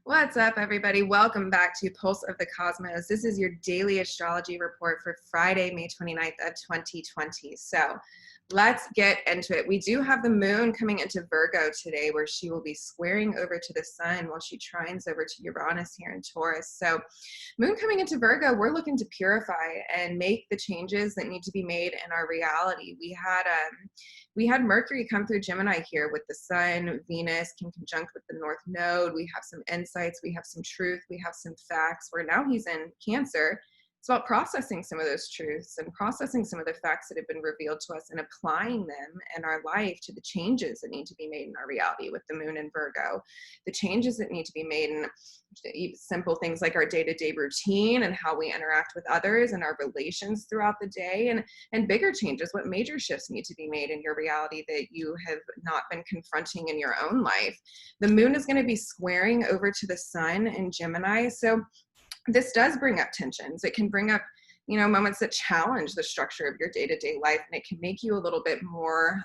What's up, everybody? Welcome back to Pulse of the Cosmos. This is your daily astrology report for Friday, May 29th of 2020. So let's get into it. We do have the moon coming into Virgo today, where she will be squaring over to the sun while she trines over to Uranus here in Taurus. So moon coming into Virgo, we're looking to purify and make the changes that need to be made in our reality. We had Mercury come through Gemini here with the sun. Venus can conjunct with the North Node. We have some insights, we have some truth, we have some facts, where now he's in Cancer. It's about processing some of those truths and processing some of the facts that have been revealed to us and applying them in our life to the changes that need to be made in our reality with the moon in Virgo. The changes that need to be made in simple things like our day-to-day routine and how we interact with others and our relations throughout the day, and bigger changes, what major shifts need to be made in your reality that you have not been confronting in your own life. The moon is going to be squaring over to the sun in Gemini. So this does bring up tensions. It can bring up, moments that challenge the structure of your day-to-day life, and it can make you a little bit more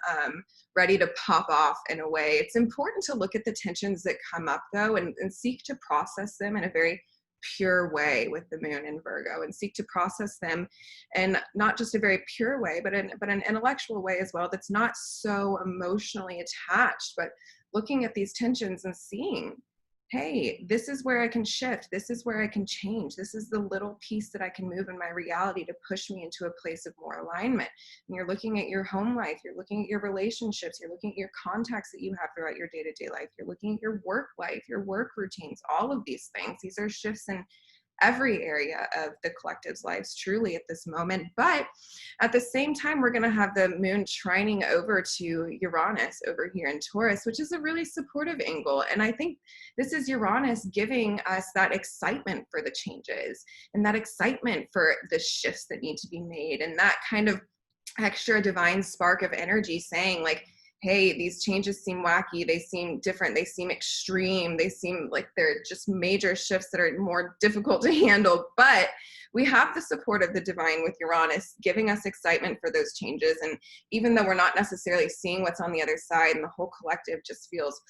ready to pop off in a way. It's important to look at the tensions that come up, though, and seek to process them in a very pure way with the moon in Virgo, and seek to process them in not just a very pure way, but an intellectual way as well, that's not so emotionally attached, but looking at these tensions and seeing, hey, this is where I can shift. This is where I can change. This is the little piece that I can move in my reality to push me into a place of more alignment. And you're looking at your home life. You're looking at your relationships. You're looking at your contacts that you have throughout your day-to-day life. You're looking at your work life, your work routines, all of these things. These are shifts in every area of the collective's lives, truly, at this moment. But at the same time, we're going to have the moon trining over to Uranus over here in Taurus, which is a really supportive angle. And I think this is Uranus giving us that excitement for the changes and that excitement for the shifts that need to be made, and that kind of extra divine spark of energy saying, like, hey, these changes seem wacky, they seem different, they seem extreme, they seem like they're just major shifts that are more difficult to handle. But we have the support of the divine with Uranus giving us excitement for those changes. And even though we're not necessarily seeing what's on the other side, and the whole collective just feels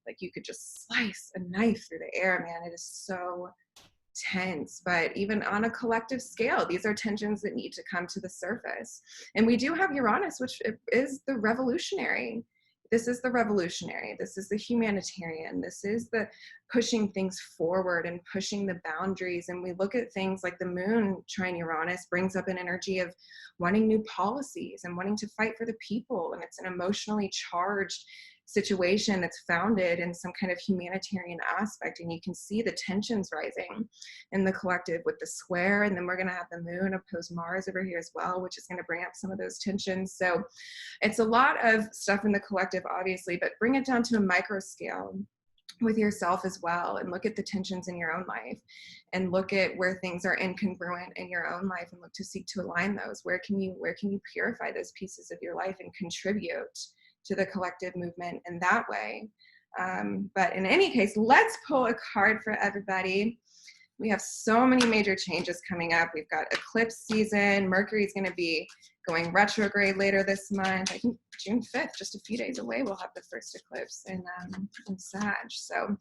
like you could just slice a knife through the air, man, it is so tense. But even on a collective scale, these are tensions that need to come to the surface. And we do have Uranus, which is the revolutionary. This is the revolutionary. This is the humanitarian. This is the pushing things forward and pushing the boundaries. And we look at things like the moon trine Uranus brings up an energy of wanting new policies and wanting to fight for the people. And it's an emotionally charged situation that's founded in some kind of humanitarian aspect, and you can see the tensions rising in the collective with the square. And then we're going to have the moon oppose Mars over here as well, which is going to bring up some of those tensions. So it's a lot of stuff in the collective, obviously, but bring it down to a micro scale with yourself as well, and look at the tensions in your own life, and look at where things are incongruent in your own life, and look to seek to align those. Where can you purify those pieces of your life and contribute to the collective movement in that way. But in any case, let's pull a card for everybody. We have so many major changes coming up. We've got eclipse season. Mercury is going to be going retrograde later this month. I think June 5th, just a few days away, we'll have the first eclipse in Sag. So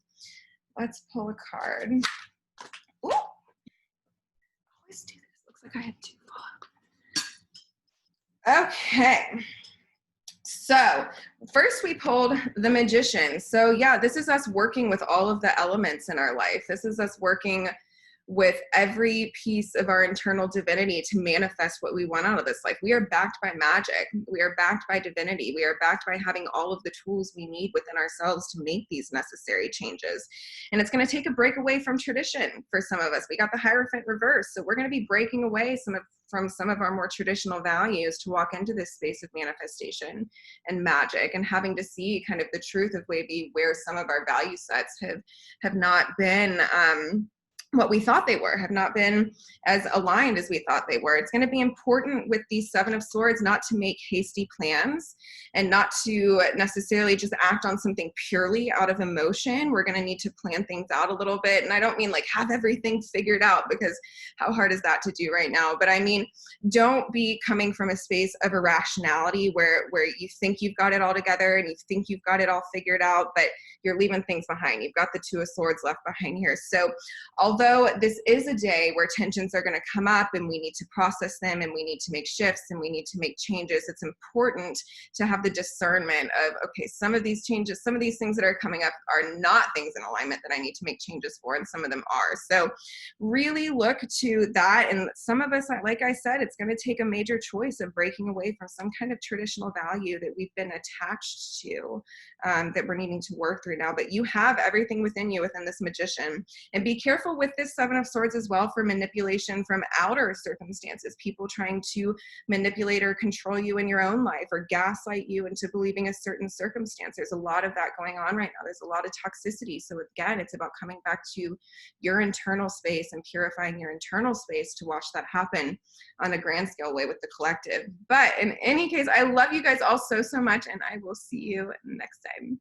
let's pull a card. Ooh. I always do this. Looks like I had two. Okay. So first we pulled the Magician. So yeah, this is us working with all of the elements in our life. This is us working with every piece of our internal divinity to manifest what we want out of this life. We are backed by magic. We are backed by divinity. We are backed by having all of the tools we need within ourselves to make these necessary changes. And it's going to take a break away from tradition for some of us. We got the Hierophant reverse. So we're going to be breaking away from some of our more traditional values to walk into this space of manifestation and magic, and having to see kind of the truth of maybe where some of our value sets have not been what we thought they were, have not been as aligned as we thought they were. It's going to be important with the Seven of Swords not to make hasty plans and not to necessarily just act on something purely out of emotion. We're going to need to plan things out a little bit. And I don't mean like have everything figured out, because how hard is that to do right now? But I mean, don't be coming from a space of irrationality where you think you've got it all together and you think you've got it all figured out, but you're leaving things behind. You've got the Two of Swords left behind here. So although this is a day where tensions are going to come up and we need to process them and we need to make shifts and we need to make changes, it's important to have the discernment of, okay, some of these changes, some of these things that are coming up are not things in alignment that I need to make changes for, and some of them are. So really look to that. And some of us, like I said, it's going to take a major choice of breaking away from some kind of traditional value that we've been attached to, that we're needing to work through now. But you have everything within you, within this Magician. And be careful with this Seven of Swords as well for manipulation from outer circumstances, people trying to manipulate or control you in your own life or gaslight you into believing a certain circumstance. There's a lot of that going on right now. There's a lot of toxicity. So again, it's about coming back to your internal space and purifying your internal space to watch that happen on a grand scale way with the collective. But in any case, I love you guys all so much, and I will see you next time.